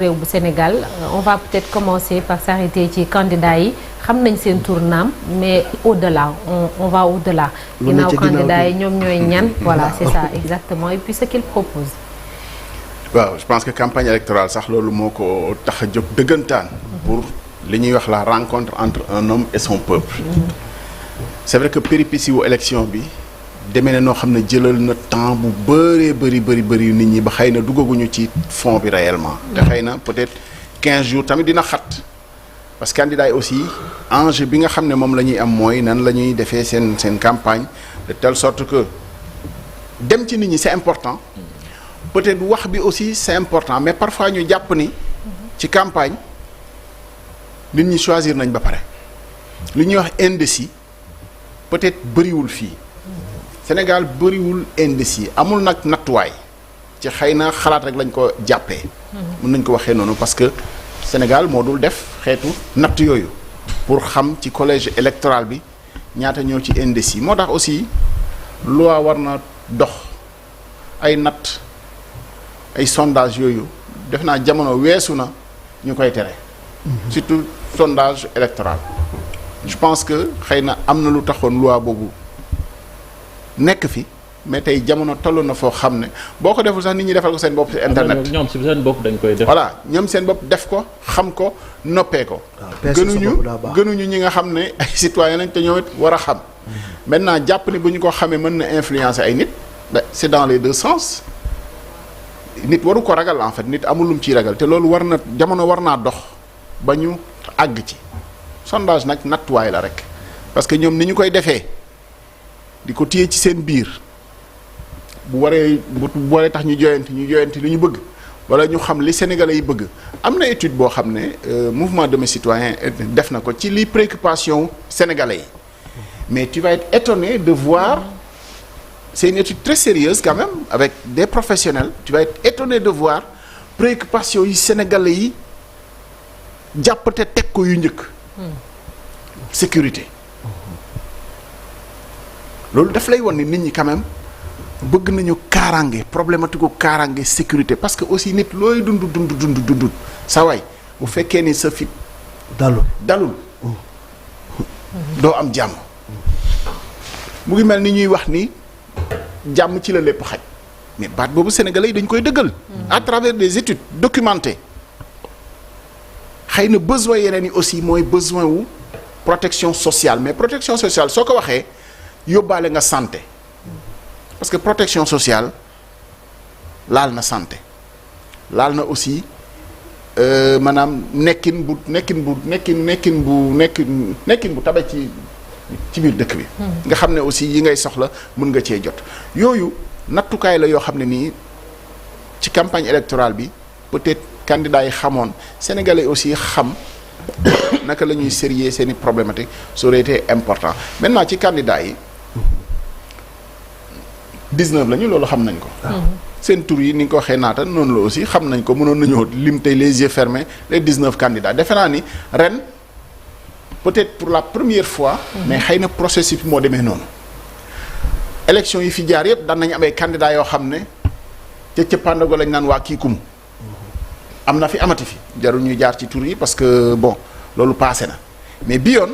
réew bu Sénégal on va peut-être commencer par s'arrêter ci candidats yi xam nañ seen tour naam mais au-delà on va au-delà. ginnaaw candidats yi ñoom ñooy ñan. voilà c'est ça exactement et puis ce qu'ils proposent. waaw je pense que campagne électorale sax loolu moo ko tax a jóg dëggantaan. pour li ñuy wax la rencontre entre un homme et son peuple. c'est vrai que péripétie wu élection bi demee na noo xam ne jëlal na temps bu bëri nit ñi ba xëy na duggaguñu ci fond bi réellement. te xëy na peut-être 15 jours tamit dina xat parce que candidat yi aussi enjeu bi nga xam ne moom la ñuy am mooy nan la ñuy defee seen campagne de telle sorte que dem ci nit ñi c'est important. peut-être wax bi aussi c'est important mais parfois ñu jàpp ni ci campagne nit ñi choisir nañ ba pare li ñuy wax indécis peut-être bëriwul fii Sénégal bëriwul indécis amul nag nattuwaay ci xëy na xalaat rek lañ ko jàppee. mën nañ ko waxee noonu parce que Sénégal moo dul def xeetu natt yooyu pour xam ci collège électoral bi ñaata ñoo ci indécis moo tax aussi loi war na dox ay natt. ay sondage yooyu def naa jamono weesu na ñu koy tere. surtout sondage électoral. je pense que xëy na am na lu taxoon loi boobu nekk fi mais tey jamono toll na foo xam ne boo ko deful sax nit ñi defal ko seen bopp ci internet. ñoom ci seen bopp dañ koy def. voilà ñoom seen bopp def ko xam ko noppee ko. gënuñu ñi nga xam ne ay citoyens lañ te ñoom it war a xam. maintenant jàpp ni bu ñu ko xamee mën na influencer ay nit. c'est dans les deux sens. nit waru ko ragal en fait nit amul lu mu ciy ragal te loolu war na jamono war naa dox ba ñu àgg ci sondage nag nattuwaay la rek parce que ñoom ni ñu koy defee di ko téye ci seen biir bu waree tax ñu joyanti li ñu bëgg wala ñu xam li Sénégalais yi bëgg am na étude boo xam ne mouvement de mes citoyens def na ko ci li préoccupation Sénégalais yi mais tu vas être étonné de voir. C'est une étude très sérieuse quand même avec des professionnels tu vas être étonné de voir préoccupation yi sénégalais yi jàppate teg ko yu njëkk sécurité loolu daf lay won ni nit ñi quand même bëgg nañu kaaraange problématique gu kaaraange sécurité parce que aussi nit looy dund sa waay bu fekkee ni sa fit dalul doo am jàmm mu ngi mel ni ñuy wax ni jàmm ci la lépp xaj mais baat boobu sénégalais yi dañ koy dëggal à travers des études documentées xëy na besoin yeneen yi aussi mooy besoin wu protection sociale mais protection sociale soo ko waxee yóbbaale nga santé parce que protection sociale laal na santé laal na aussi maanaam nekkin bu tabe ci biir dëkk bi nga xam ne aussi yi ngay soxla mën nga cee jot yooyu nattukaay la yoo xam ne nii ci campagne électorale bi peut-être candidats yi xamoon sénégalais aussi xam naka la ñuy sérieux seeni problématique ça aurait été important maintenant ci candidats yi 19 lañu loolu xam nañ ko seen tur yi ni nga ko waxee naata noonu la aussi xam nañ ko mënoon nañoo lim tey les yeux fermés les 19 candidats defe naa ni ren peut-être pour la première fois. mais xëy na processus bi moo demee noonu. élection yi fi jaar yëpp daan nañu am ay candidats yoo xam ne ca cëppaandago lañ naan waa kii kum am na fi amati fi jarul ñuy jaar ci tur yi parce que bon loolu passé na mais bi yoon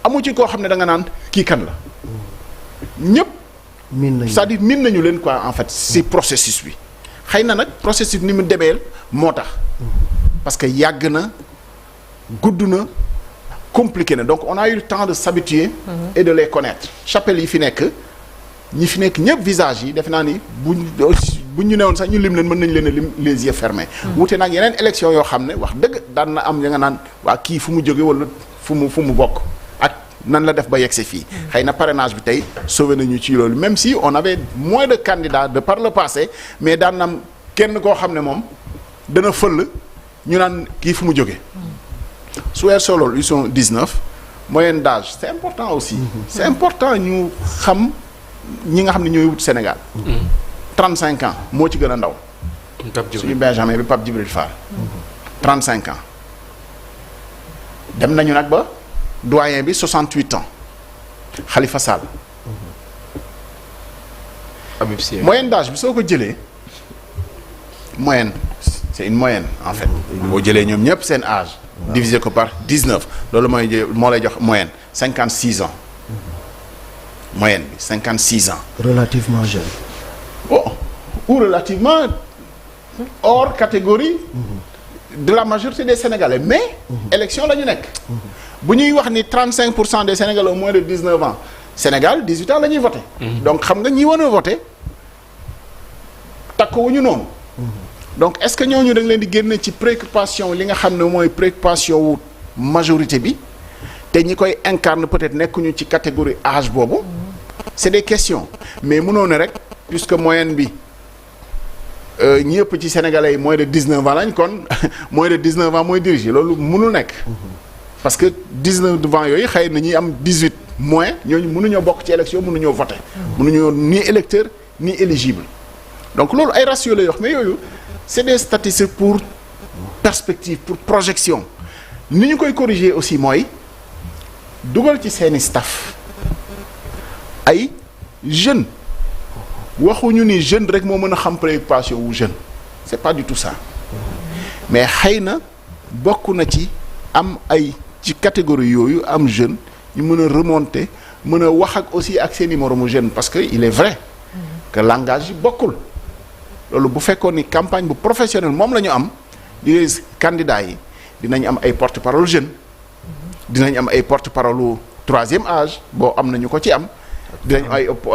amu ci koo xam ne da nga naan kii kan la ñëpp. c'est-à-dire miin nañu leen quoi en fait si processus bi xëy na nag processus ni mu demee moo tax parce que yàgg na gudd na. compliqué na donc on a eu le temps de s'habituer et de les connaître chapelle yi fi nekk ñi fi nekk ñëpp visage yi defe naa ni buñ ñu newoon sax ñu lim leen mën nañ leen a lim les yeux fermés wute nag yeneen élection yoo xam ne wax dëgg daan na am ya nga naan waa kii fu mu jóge wala fu mu bokk ak nan la def ba yegsi fii xëy na parrainage bi tey sauvé nañu ci loolu même si on avait moins de candidats de par le passé mais daan na am kenn koo xam ne moom dana fël ñu naan kii fu mu jóge su weesoo loolu ils sont 19 moyenne d'âge c'est important aussi c'est important ñu xam ñi nga xam ne ñooy wut Sénégal 35 ans moo ci gën a ndaw suñu Benjamin bi Pape Djibril Fall 35 ans dem nañu nag ba doyen bi 68 ans Khalifa Sall moyenne d'âge bi soo ko jëlee moyenne c'est une moyenne en fait. boo jëlee ñoom ñëpp seen âge. divisé ko par 19 loolu moo lay jox moyenne 56 ans. moyenne bi 56 ans. relativement jeune. bon ou relativement hors catégorie. de la majorité des Sénégalais mais. élection la ñu nekk. bu ñuy wax ni 35% des Sénégalais au moins de 19 ans Sénégal 18 ans la ñuy voté. donc xam nga ñi war a voté takkuwuñu noonu. donc est-ce que ñooñu da nga leen di génne ci préoccupation li nga xam ne mooy préoccupation wu majorité bi te ñi koy incarne peut-être nekkuñu ci catégorie âge boobu. c'est des questions mais mënoo ne rek puisque moyenne bi ñi ëpp ci Sénégalais yi moins de 19 ans lañ kon moins de 19 ans mooy diriger loolu mënul nekk. parce que 19 ans yooyu xëy na ñuy am 18 moins ñooñu mënuñoo bokk ci élection mënuñoo voter. mënuñoo ni électeur ni éligible. donc loolu ay ratio la yoo xam mais yooyu c'est des statistiques pour perspective pour projection ni ñu koy corriger aussi mooy dugal ci seeni staff ay jeunes waxuñu ni jeune rek moo mën a xam préoccupation wu jeune c'est pas du tout ça mais xëy na bokk na ci am ay ci catégorie yooyu am jeune ñu mën a remonter mën a wax ak aussi ak seeni moromu jeune parce que il est vrai que langage yi bokkul loolu bu fekkoon ni campagne bu professionnel moom la ñu am di candidats yi dinañ am ay porte-parole jeune dinañ am ay porte-parole troisième âge boo am nañu ko ci am dinañ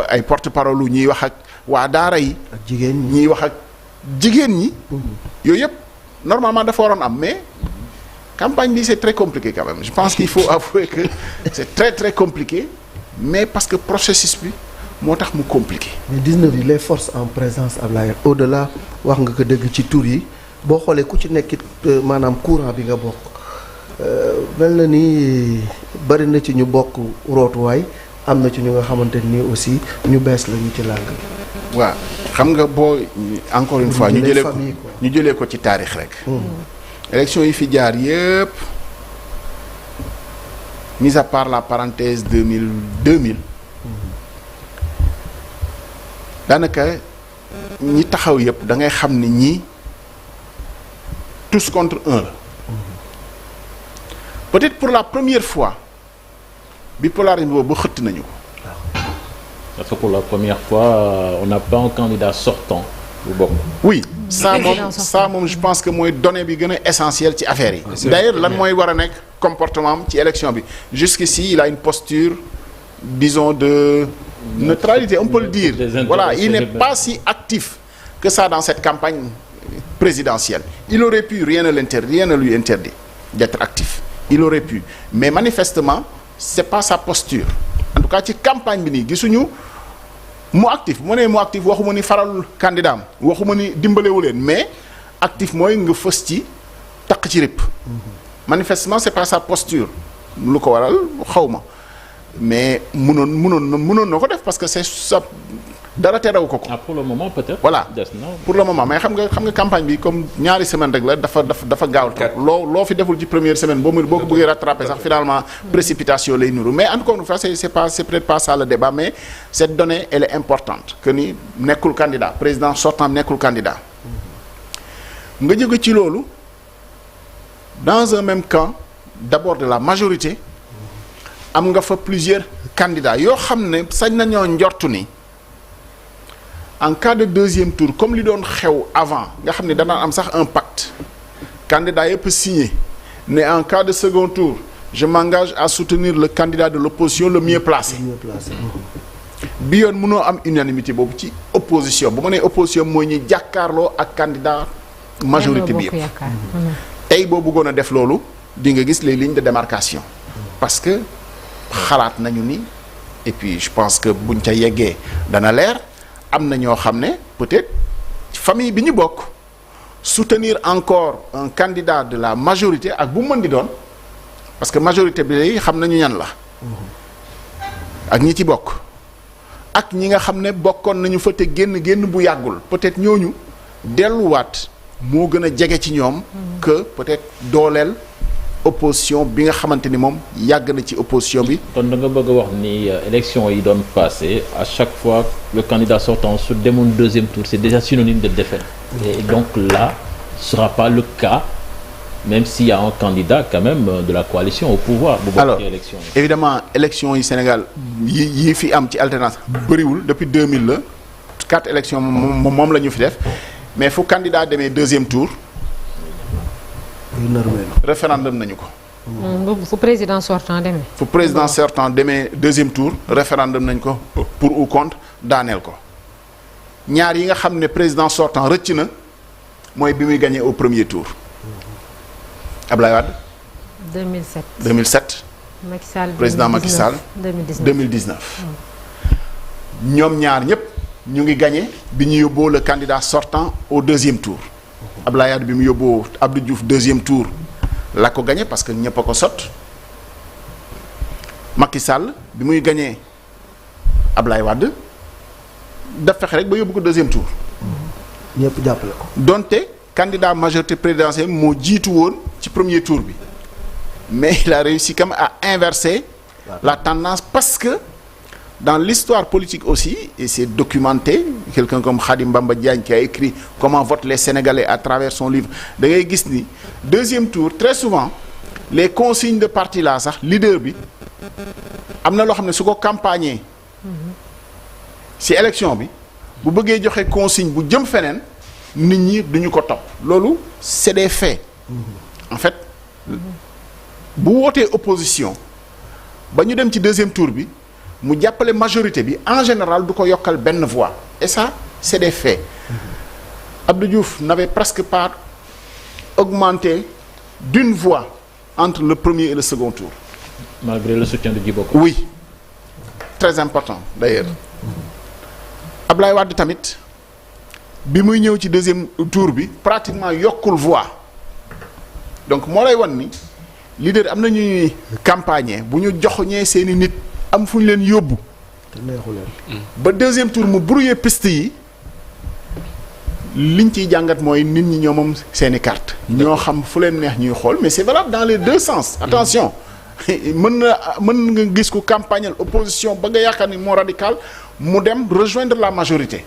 ay porte-parole ñuy wax ak waa daara yi ak jigéen ñi ñuy wax ak jigéen ñi yooyu yëpp normalement dafa waroon am mais campagne bi c'est très compliqué quand même je pense qu'il faut avouer que c'est très très compliqué mais parce que processus bi moo tax mu compliqué. mais 19 yi les forces en présence Ablaye au-delà wax nga ko dëgg ci tur yi boo xoolee ku ci nekkit maanaam courant bi nga bokk mel na ni bari na ci ñu bokk rootuwaay am na ci ñu nga xamante ni aussi ñu bees la ñu ci làng. waaw xam nga boo encore une fois ñu jëlee ko ci taarix rek. élection yi fi jaar yëpp mis à part la parenthèse 2000. daanaka ñi taxaw yëpp da ngay xam ni ñii tous contre un la peut-être pour la première fois bipolarisme boobu xëtt nañu ko. parce que pour la première fois on n'a pas un candidat sortant bu bokk. oui ça moom je pense que mooy donnée bi gën a essentielle ci affaire yi. d'ailleurs lan mooy war a nekk comportement am ci élection bi jusqu'ici il a une posture disons de neutralité on peut le dire voilà il n'est pas si actif que ça dans cette campagne présidentielle il aurait pu rien ne lui interdit d'être actif il aurait pu mais manifestement c'est pas sa posture en tout cas ci campagne bi nii gisuñu mu actif mu nee mu actif waxuma ni faral candidat am waxuma ni dimbalewu leen mais actif mooy nga fës ci taq ci rip manifestement c'est pas sa posture lu ko waral xawma mais mënoon na ko def parce que c'est ça dara terew ko. pour le moment peut-être. voilà pour le moment mais xam nga campagne bi comme ñaari semaine rek la dafa gaaw trop. loo fi deful ci première semaine boo ko bëggee rattraper sax finalement précipitation lay nuru mais encore une fois c'est peut-être pas ça le débat mais cette donnée elle est importante que ni nekkul candidat président sortant nekkul candidat nga jóge ci loolu dans un même camp d'abord de la majorité. am nga fa plusieurs candidats yoo xam ne sañ nañoo njortu ni en cas de deuxième tour comme li doon xew avant nga xam ne danaa am sax un pacte candidat yëpp signé ne en cas de second tour je m'engage à soutenir le candidat de l'opposition le mieux placé. bi yoon mënoo am unanimité boobu ci opposition bu ma nee opposition mooy ñi jàkkaarloo ak candidat majorité bi yëpp tey boo bëggoon a def loolu di nga gis les lignes de démarcation parce que xalaat nañu ni et puis je pense que buñ ca yeggee dana leer am na ñoo xam ne peut-être famille bi ñu bokk soutenir encore un candidat de la majorité ak bu mën di doon parce que majorité bi lay xam nañu ñan la ak ñi ci bokk ak ñi nga xam ne bokkoon nañu fa te génn bu yàggul peut-être ñooñu delluwaat moo gën a jege ci ñoom que peut-être dooleel opposition bi nga xamante ni moom yàgg na ci opposition bi. kon da nga bëgg a wax ni élection yi doon passé à chaque fois le candidat sortant su demoon deuxième tour c'est déjà synonyme de défaite. Et donc là ce sera pas le cas même s'il y a un candidat quand même de la coalition au pouvoir. bu alors bokkee élection yi. évidemment élection yi Sénégal yi fi am ci alternance bëriwul depuis 2000 la 4 élections moom la ñu fi def mais fu candidat demee deuxième tour référendum nañu ko. fu président sortant demee. fu président sortant demee deuxième tour référendum nañ ko pour ou contre daaneel ko ñaar yi nga xam ne président sortant rëcc na mooy bi muy gagné au premier tour. Ablaye Wade. 2007. 2007. Macky Sall président Macky Sall. 2019. ñoom ñaar ñëpp ñu ngi gagné bi ñu yóbboo le candidat sortant au deuxième tour. Ablaye Wade bi mu yóbboo Abdou Diouf deuxième tour la ko gagné parce que ñëpp a ko sot. Macky Sall bi muy gagné Ablaye Wade daf fexe rek ba yóbbu ko deuxième tour. ñëpp jàppale ko. donte candidat majorité présidentielle moo jiitu woon ci premier tour bi mais il a réussi quand même à inverser la tendance parce que dans l'histoire politique aussi et c'est documenté quelqu'un comme Khadim Bamba Diagne qui a écrit comment votent les Sénégalais à travers son livre da ngay gis ni deuxième tour très souvent les consignes de parti là sax leader bi am na loo xam ne su ko campagner ci élection bi bu bëggee joxe consigne bu jëm feneen nit ñi duñu ko topp loolu c'est des faits en fait bu wootee opposition ba ñu dem ci deuxième tour bi mu jàppale majorité bi en général du ko yokkal benn voix et ça c'est des faits Abdou Diouf n'avait presque pas augmenté d'une voix entre le premier et le second tour. Malgré le soutien de Djibo Ka. Oui très important d'ailleurs Ablaye Wade tamit bi muy ñëw ci deuxième tour bi pratiquement yokkul voix donc moo lay wan ni leader am na ñuy campagne bu ñu joxoñee seeni nit am fu ñu leen yóbbu te neexu leen. ba deuxième tour mu brouiller piste yi liñ ciy jàngat mooy nit ñi ñoo moom seeni carte ñoo xam fu leen neex ñuy xool mais c'est valable dans les deux sens attention mën nga gis ko campagnal opposition ba nga yaakaar ni moo radical mu dem rejoindre la majorité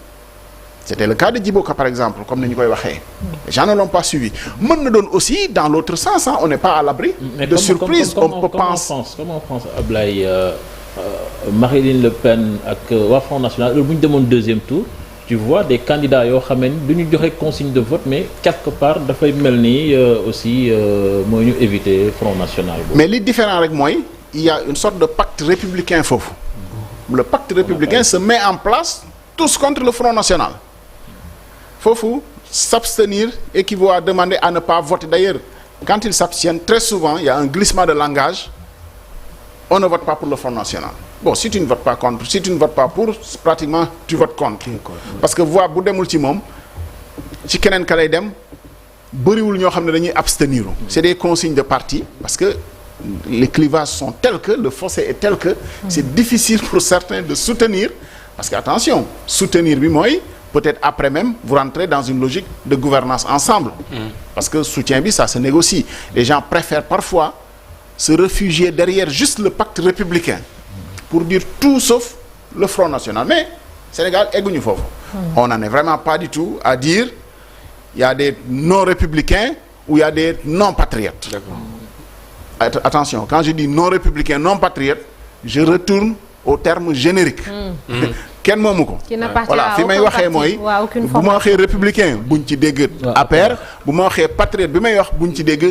c'était le cas de Djibo Ka par exemple comme ni ñu koy waxee les gens ne l'ont pas suivi mën na doon aussi dans l'autre sens on n'est pas à l'abri de surprise on peut penser comment on pense Ablaye Marine Le Pen ak waa Front National bu ñu demoon deuxième tour tu vois des candidats yoo xam ne du ñu joxe consigne de vote mais quelque part dafay mel ni aussi mooy ñu éviter Front National boobu. mais li différent rek mooy il y a une sorte de pacte républicain foofu le pacte républicain se met en place tous contre le Front National foofu s'abstenir équivaut à demander à ne pas voter d'ailleurs quand ils s'abstiennent très souvent il y a un glissement de langage on ne vote pas pour le Front National bon si tu ne votes pas contre si tu ne votes pas pour pratiquement tu votes contre parce que voix bu demul ci moom ci keneen ka lay dem bëriwul ñoo xam ne dañuy abstenir c'est des consignes de parti parce que les clivages sont tels que le fossé est tel que c'est difficile pour certains de soutenir parce que attention soutenir bi mooy peut-être après même vous rentrez dans une logique de gouvernance ensemble parce que soutien bi ça se négocie les gens préfèrent parfois se réfugier derrière juste le pacte républicain pour dire tout sauf le Front National mais Sénégal egguñu foofu on n'en est vraiment pas du tout à dire il y a des non-républicains ou il y a des non-patriotes. D'accord. Attention quand je dis non-républicains non-patriotes je retourne au terme générique kenn moomu ko voilà fi may waxee mooy bu ma waxee républicain buñ ci dégg APR bu ma waxee patriote bi may wax buñ ci dégg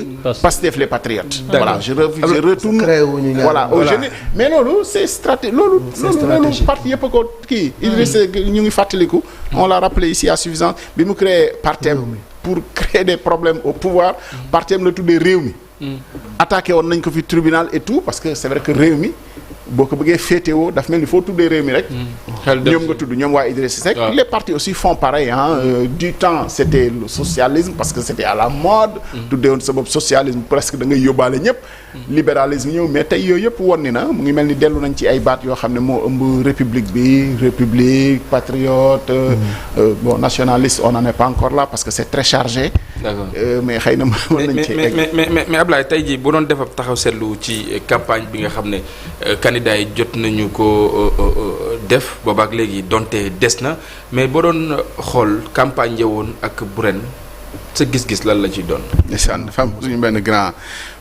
Pastef les patriotes voilà je retourne voilà au générique mais loolu c'est stratégie loolu parti yëpp a ko kii Idrissa ñu ngi fàttaliku on l'a rappelé ici à suffisance bi mu créé partem pour créer des problèmes au pouvoir partem la tuddee réew mi attaqué woon nañ ko fi tribunal et tout parce que c'est vrai que réew mi boo ko bëggee féetewoo daf mel ni foo tuddee réew mi rek ñoom nga tudd ñoom waa Idrissa Seck les partis aussi font pareil du temps c'était le socialisme parce que c'était à la mode tuddee woon sa bopp socialisme presque da ngay yóbbaale ñëpp libéralisme ñëw mais tey yooyu yëpp woon ni na mu ngi mel ni dellu nañ ci ay baat yoo xam ne moo ëmb république bi république patriote bon nationaliste on n'en est pas encore là parce que c'est très chargé mais xëy na mën nañ ci mais Ablaye tey jii bu doon def ab taxaw seetlu ci campagne bi nga xam ne candidat yi jot nañu ko def boobaak léegi donte des na mais boo doon xool campagne yewoon ak bu ren sa gis-gis lan la ciy doon. ndeysaan dafa am suñu benn grand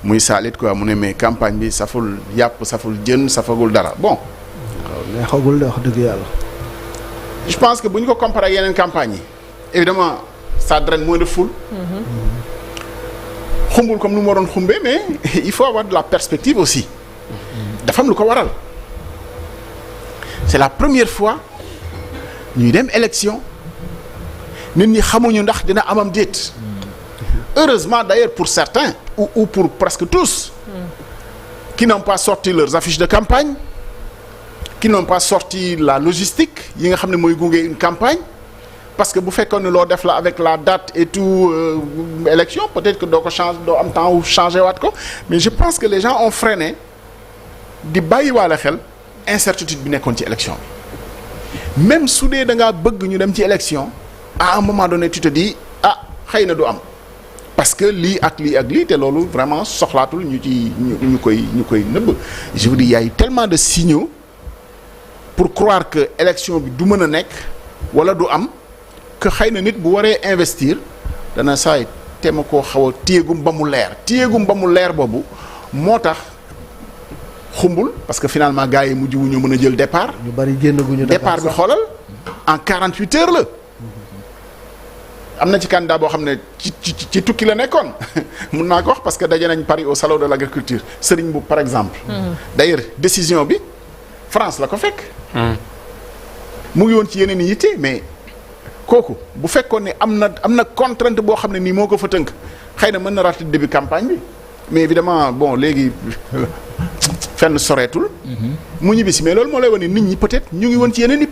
muy saalit quoi mu ne mais campagne bi saful yàpp saful jën safagul dara bon. waaw neexagul de wax dëgg yàlla. je pense que bu ñu ko comparé ak yeneen campagne yi évidemment ça draine moins de foule. xumbul comme nu mu waroon xumbee mais il faut avoir de la perspective aussi. dafa am lu ko waral. c'est la première fois ñuy dem élection nit ñi xamuñu ndax dina amam déet. heureusement d'ailleurs pour certains ou pour presque tous. qui n'ont pas sorti leurs affiches de campagne. qui n'ont pas sorti la logistique yi nga xam ne mooy gunge une campagne parce que bu fekkoon ne loo def la avec la date et tout élection peut-être que doo ko changer doo am temps wu changer waat ko mais je pense que les gens ont freiné di bàyyiwaale xel incertitude bi nekkoon ci élection bi même su dee da ngaa bëgg ñu dem ci élection à un moment donné tu te dis ah xëy na du am parce que lii ak lii te loolu vraiment soxlaatul ñu koy nëbb je vous dis il y a eu tellement de signaux pour croire que élection bi du mën a nekk wala du am que xëy na nit bu waree investir dana saay tema koo xaw a téyegum ba mu leer boobu moo tax xumbul parce que finalement gars yi mujj wu ñu mën a jël départ. ñu bari génnaguñu départ bi xoolal en 48 heures la. am na ci candidat boo xam ne ci tukki la nekkoon mun naa ko wax parce que daje nañ Paris au salon de l'agriculture Serigne Mboup par exemple. D'ailleurs décision bi France la ko fekk. mu ngi woon ci yeneen i yitte mais kooku bu fekkoon ne am na contrainte boo xam ne nii moo ko fa tënk xëy na mën na rater début campagne bi mais évidemment bon léegi fenn soreetul. mu ñibbisi mais loolu moo lay wane nit ñi peut-être ñu ngi woon ci yeneen i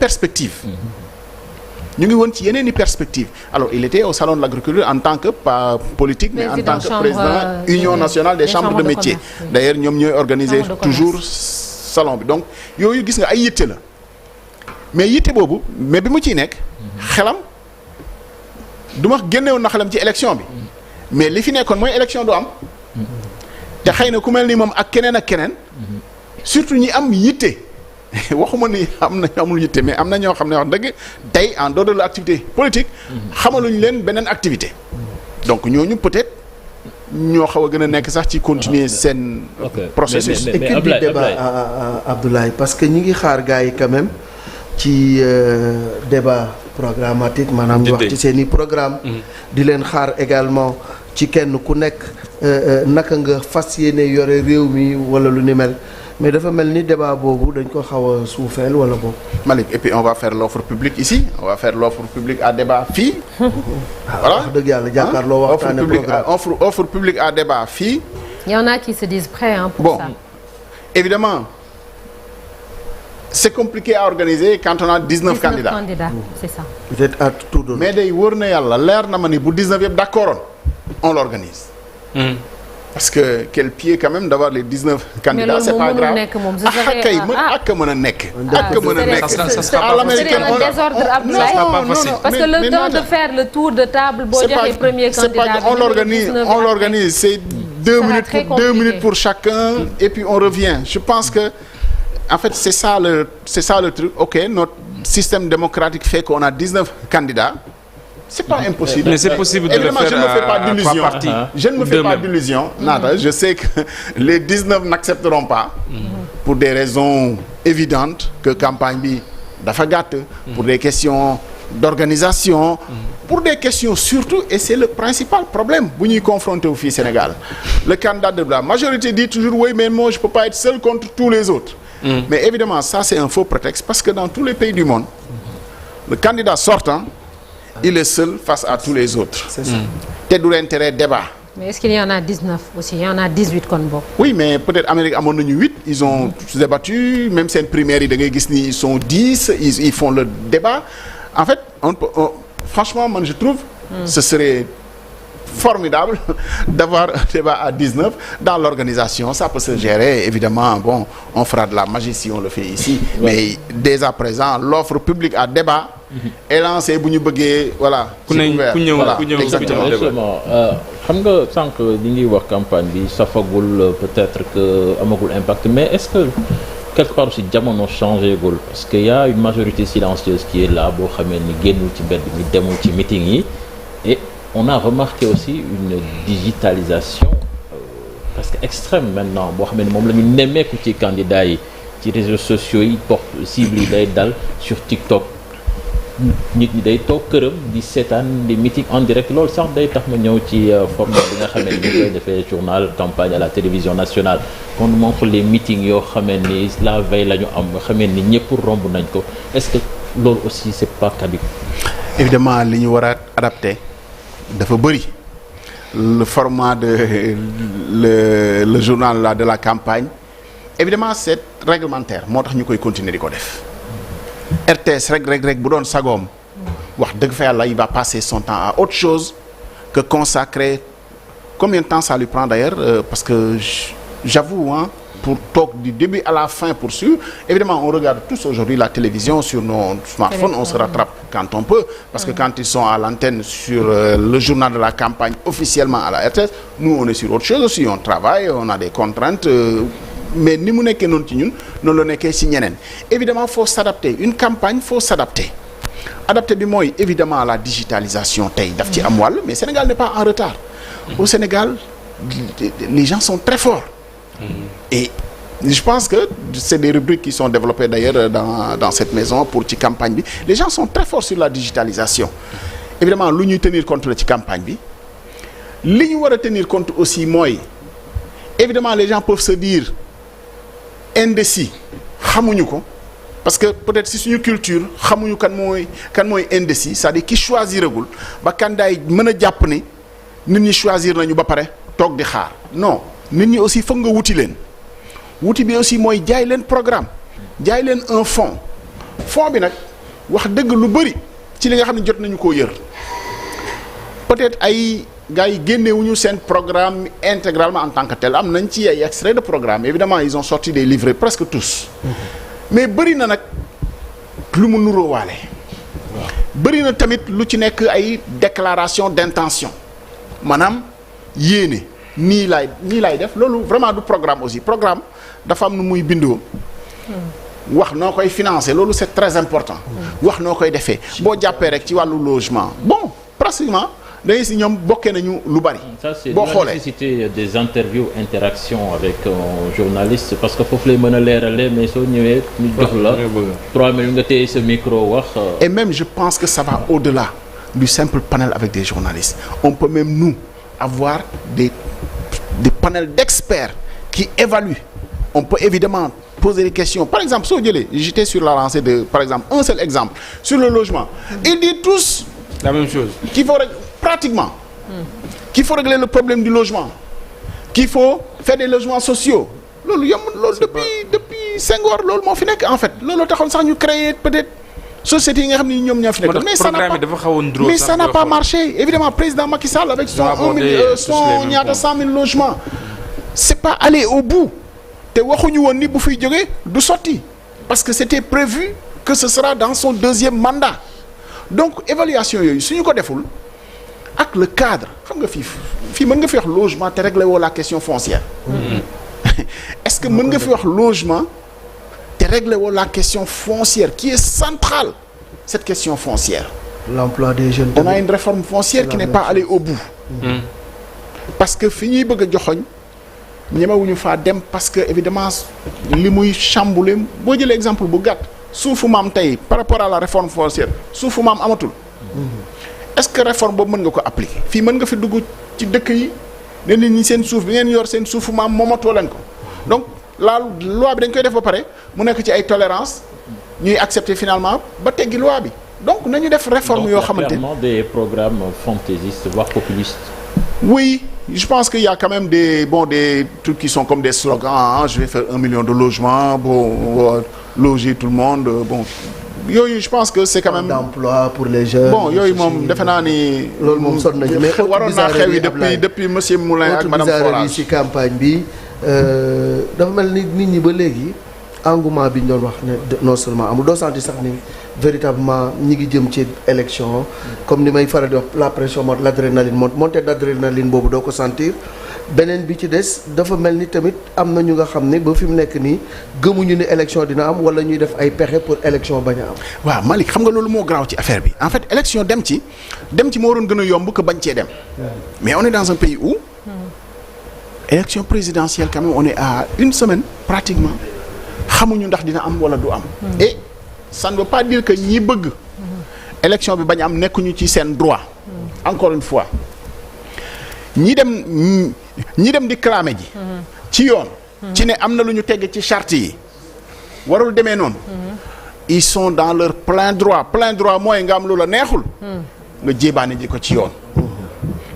perspectives. Alors il était au salon de l'agriculture en tant que pas politique mais en tant que président union nationale des chambres de métiers. D'ailleurs ñoom ñooy organiser toujours salon bi donc yooyu gis nga ay yitte la mais yitte boobu mais bi mu ciy nekk xelam du ma génnewoon na xelam ci élection bi mais li fi nekkoon mooy élection du am te xëy na ku mel ni moom ak keneen surtout ñi am yitte waxuma ni am na amul yitte mais am na ñoo xam ne wax dëgg tey en dehors de l'activité politique xamaluñ leen beneen activité donc ñooñu peut-être ñoo xaw a gën a nekk sax ci continuer seen processus équipe du débat Abdoulaye parce que ñi ngi xaar gars yi quand même ci débat programmatique maanaam ñu wax ci seen i programme di leen xaar également ci kenn ku nekk naka nga fas yéene yore réew mi wala lu ni mel mais dafa mel ni débat boobu dañ ko xaw a suufeel wala boobu. Malick et puis on va faire l'offre publique ici on va faire l'offre publique à débat fii. voilà wax dëgg yàlla jàkkaarloo waxtaane programme offre publique à débat fii. Il y en a qui se disent prêts pour ça. Évidemment c'est compliqué à organiser quand on a 19 candidats. C'est ça. peut-être à tout donner. mais day wóor na yàlla leer na ma ni bu 19 yëpp d'accordoon on l'organise. Parce que quel pied quand même d'avoir les 19 candidats c'est pas grave ak mën a nekk. ça sera pas facile parce que le temps de faire le tour de table boo joxee premier candidat on l'organise c'est 2 minutes pour chacun et puis on revient je pense que en fait c'est ça le truc ok notre système démocratique fait qu'on a 19 candidats. C'est pas impossible. Mais c'est possible de le faire je ne me fais pas d'illusion. Nada, je sais que les 19 n'accepteront pas pour des raisons évidentes que campagne bi dafa gàtt pour des questions d'organisation pour des questions surtout et c'est le principal problème bu ñuy confronter au fii Sénégal. Le candidat de la majorité dit toujours oui mais moi je peux pas être seul contre tous les autres. Mais évidemment ça c'est un faux prétexte parce que dans tous les pays du monde le candidat sortant il est seul face à tous les autres. C'est ça. te du l'intérêt débat. Mais est-ce qu'il y en a 19 aussi? Il y en a 18 kon bokk. Oui mais peut-être Amérique amoon nañu 8 ils ont débattu même seen primaire yi da ngay gis ni ils sont 10 ils font le débat en fait franchement man je trouve. Ce serait formidable d'avoir un débat à 19 dans l'organisation ça peut se gérer évidemment bon on fera de la magie si on le fait ici mais dès à présent l'offre publique à débat est lancée bu ñu bëggee voilà ku ñëw exactement xam nga sànq li ngi wax campagne bi safagul peut-être que amagul impact mais est-ce que quelque part aussi jamono changé gul parce que y a une majorité silencieuse qui est là boo xamee ni génnul ci mbedd mi demul ci meeting yi et on a remarqué aussi une digitalisation presque extrême maintenant boo xam ne moom la ñu nemmeeku ci candidats yi ci réseaux sociaux yi porte cible yi day dal sur TikTok nit ñi day toog këram di seetaan des meetings en direct loolu sax day tax ma ñëw ci format bi nga xam ne ñu koy defee journal campagne à la télévision nationale on montre les meetings yoo xam ni la veille la ñu am nga xam ni ñëpp romb nañ ko est-ce que loolu aussi c'est pas caduc. Évidemment li ñu war a adapté dafa bëri le format de le journal là de la campagne évidemment c'est réglementaire moo tax ñu koy continuer di ko def RTS rek bu doon sagoom wax dëgg fa yàlla il va passer son temps à autre chose que consacrer combien de temps ça lui prend d'ailleurs parce que j'avoue pour toog du début à la fin pour suivre évidemment on regarde tous aujourd'hui la télévision sur nos smartphones on se rattrape quand on peut parce que quand ils sont à l'antenne sur le journal de la campagne officiellement à la RTS nous on est sur autre chose aussi on travaille on a des contraintes mais ni mu nekkee noonu ci ñun noonu la nekkee ci ñeneen évidemment faut s'adapter une campagne faut s'adapter adapter bi mooy évidemment la digitalisation tey daf ci am wàll mais Sénégal n'est pas en retard au Sénégal les gens sont très forts et je pense que c'est des rubriques qui sont développées d'ailleurs dans cette maison pour ci campagne bi les gens sont très forts sur la digitalisation évidemment lu ñuy tenir compte la ci campagne bi li ñu war a tenir compte aussi mooy évidemment les gens peuvent se dire indécis xamuñu ko parce que peut-être si suñu culture xamuñu kan mooy indécis c'est-à-dire ki choisiragul ba candidat yi mën a jàpp ni nit ñi choisir nañu ba pare toog di xaar non nit ñi aussi foog nga wuti leen wuti bi aussi mooy jaay leen programme jaay leen un fonds bi nag wax dëgg lu bëri ci li nga xam ne jot nañu koo yër peut-être ay gars yi génnewuñu seen programme intégralement en tant que tel am nañ ci ay extraits de programme évidemment ils ont sorti des livrets presque tous mais bëri na nag lu mu nuróowaale bëri na tamit lu ci nekk ay déclaration d'intention maanaam yéene nii laay def loolu vraiment du programme aussi programme dafa am nu muy bindoo wax noo koy financer loolu c'est très important wax noo koy defee boo jàppee rek ci wàllu logement bon pratiquement dañuy si ñoom bokkee nañu lu bari. Ça c'est la nécessité des interviews interaction avec un journaliste parce que foofu lay mën a leerale mais soo ñëwee ñu jox la 3 minutes nga téye sa micro wax. Et même je pense que ça va au-delà du simple panel avec des journalistes on peut même nous avoir des panels d'experts qui évaluent on peut évidemment poser des questions par exemple soo jëlee j'étais sur la lancée de par exemple un seul exemple sur le logement ils disent tous la même chose qu'il faut pratiquement qu'il faut régler le problème du logement qu'il faut faire des logements sociaux loolu yomb loolu depuis Senghor loolu moo fi nekk en fait loolu taxoon sax ñu créer peut-être société yi nga xam ne ñoom ñoo fi nekk mais ça n'a pas marché évidemment président Macky Sall avec son 100 000 logements c'est pas aller au bout te waxuñu woon ni bu fiy jógee du sotti parce que c'était prévu que ce sera dans son 2e mandat donc évaluation yooyu suñu ko deful ak le cadre xam nga fii mën nga fi wax logement te réglé woo la question foncière est-ce que mën nga fi wax logement te réglé woo la question foncière qui est centrale cette question foncière l'emploi des jeunes on a une réforme foncière qui n'est pas allée au bout parce que fi ñuy bëgg a joxoñ ñemewuñu faa dem parce que évidemment li muy chambouler boo jëlee exemple bu gàtt suufu maam tey par rapport à la réforme foncière suufu maam amatul est-ce que réforme boobu mën nga ko appliquer fii mën nga fi dugg ci dëkk yi ne nit ñi seen suuf bi ngeen yor seen suufu maam moomatoo leen ko donc la loi bi dañ koy def ba pare mu nekk ci ay tolérance ñuy accepter finalement ba teggi loi bi donc nañu def réforme yoo xamante clairement des programmes fantaisistes voire populistes. Oui, je pense qu'il y a quand même des trucs qui sont comme des slogans je vais faire 1 million de logements loger tout le monde yooyu je pense que c'est quand même d'emploi pour les jeunes yooyu moom defe naa ni loolu moom sonn nañu mais waroon naa xew yi depuis monsieur Moulin ak madame Forage ci campagne bi dafa mel ni nit ñi ba léegi engouement bi ñu doon wax ne non seulement amul doo sentir sax ni véritablement ñi ngi jëm ci élection comme ni may faral di wax la pression monte, l'adrénaline monte, montée d'adrénaline boobu doo ko sentir beneen bi ci des dafa mel ni tamit am na ñu nga xam ne ba fi mu nekk nii gëmuñu ni élection dina am wala ñuy def ay pexe pour élection bañ a am. waaw Malick xam nga loolu moo garaaw ci affaire bi en fait élection dem ci moo waroon gën a yomb que bañ cee dem mais on est dans un pays où élection présidentielle quand même on est à une semaine pratiquement xamuñu ndax dina am wala du am et ça ne veut pas dire que ñi bëgg élection bi bañ am nekkuñu ci seen droit encore une fois ñi dem di clamer ji ci yoon ci ne am na lu ñu tegg ci charte yi warul demee noonu ils sont dans leur plein droit mooy nga am lu la neexul nga jébaane ji ko ci yoon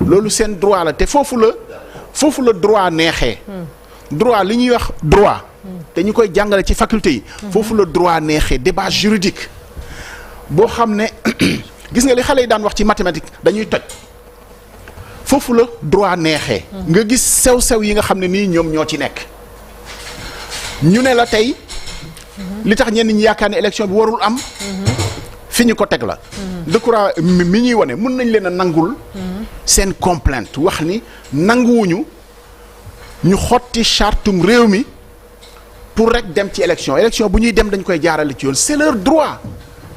loolu seen droit la te foofu la droit neexee droit li ñuy wax droit te ñu koy jàngale ci faculté yi foofu la droit neexee débat juridique boo xam ne gis nga li xale yi daan wax ci mathématique dañuy toj foofu la droit neexee nga gis sew-sew yi nga xam ne nii ñoom ñoo ci nekk ñu ne la tey li tax ñenn ñi yaakaar ne élection bi warul am fi ñu ko teg la Decroix mi ñuy wane mën nañ leen a nangul seen complainte wax ni nanguwuñu ñu xotti chartum réew mi pour rek dem ci élection bu ñuy dem dañ koy jaarale ci yoon c'est leur droit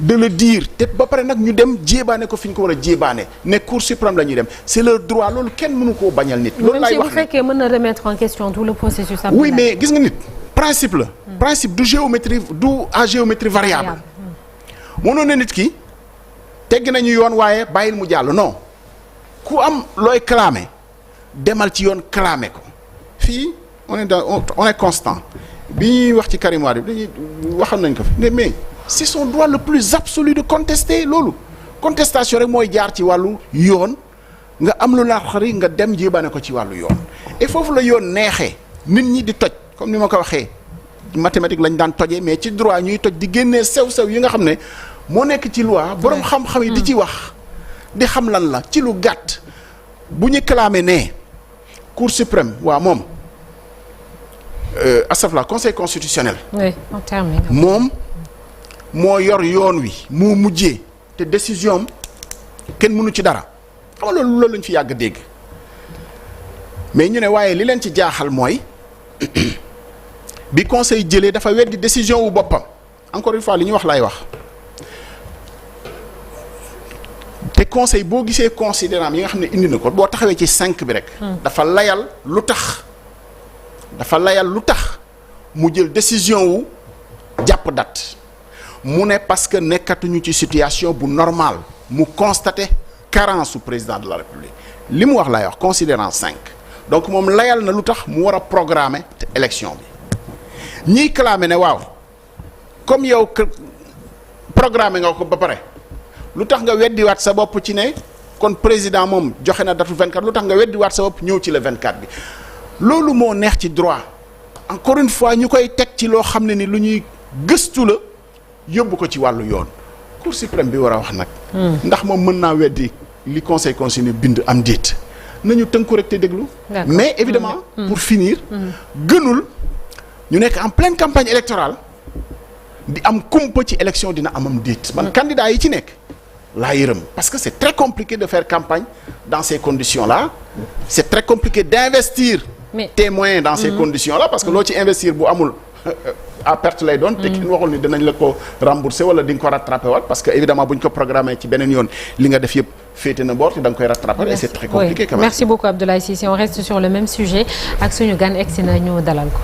de le dire te ba pare nag ñu dem jéebaane ko fi ñu ko war a jéebaane ne Cour suprême la ñuy dem c'est leur droit loolu kenn mënu koo bañal nit. loolu laay wax bu fekkee mën na remettre en question tout le processus. oui mais gis nga nit principe la. principe du à géométrie variable. mënoon na nit ki tegg nañu yoon waaye bàyyil mu jàll non ku am looy clamer demal ci yoon clamer ko fii on est constant bi ñuy wax ci Karim Wade bi dañuy waxal nañ ko fi mais c'est son droit le plus absolu de contester loolu contestation rek mooy jaar ci wàllu yoon nga am lu la xari nga dem jébaane ko ci wàllu yoon et foofu la yoon neexee nit ñi di toj comme ni ma ko waxee mathématique lañ daan tojee mais ci droit ñuy toj di génnee sew-sew yi nga xam ne moo nekk ci loi boroom xam-xam yi di ci wax di xam lan la ci lu gàtt bu ñu clamé ne Cour suprême waa moom astafurlah conseil constitutionnel. oui on termine. moom moo yor yoon wi moo mujjee te décision am kenn mënu ci dara xam nga loolu lañ fi yàgg dégg mais ñu ne waaye li leen ci jaaxal mooy bi conseil jëlee dafa weddi décision wu boppam encore une fois li ñu wax laay wax te conseil boo gisee considérant yi nga xam ne indi na ko boo taxawee ci 5 bi rek. dafa layal lu tax mu jël décision wu jàpp date mu ne parce que nekkatuñu ci situation bu normale mu constaté carence su président de la république li mu wax laay wax considérant 5 donc moom layal na lu tax mu war a programmer te élection bi ñiy clamé ne waaw comme yow programmer nga ko ba pare lu tax nga weddiwaat sa bopp ci ne kon président moom joxe na datu 24 lu tax nga weddiwaat sa bopp ñëw ci le 24 bi loolu moo neex ci droit encore une fois ñu koy teg ci loo xam ne ni lu ñuy gëstu la yóbbu ko ci wàllu yoon Cour suprême bi war a wax nag ndax moom mën naa weddi li conseil constitutionnel bind am déet nañu tënku rek te déglu mais évidemment pour finir gënul ñu nekk en pleine campagne électorale di am kumpa ci élection dina amam déet man candidat yi ci nekk laa yërëm parce que c'est très compliqué de faire campagne dans ces conditions-là c'est très compliqué d'investir tes moyens dans ces conditions-là parce que loo ci investir bu amul à perte lay doon te kenn waxul ni dinañ la ko rembourser wala di nga ko rattraper waat parce que évidemment bu ñu ko programmé ci beneen yoon li nga def yëpp féete na boor te da nga koy rattraper et c'est très compliqué quand même. Merci beaucoup Abdoulaye Cissé on reste sur le même sujet ak suñu gan egsi na ñu dalal ko.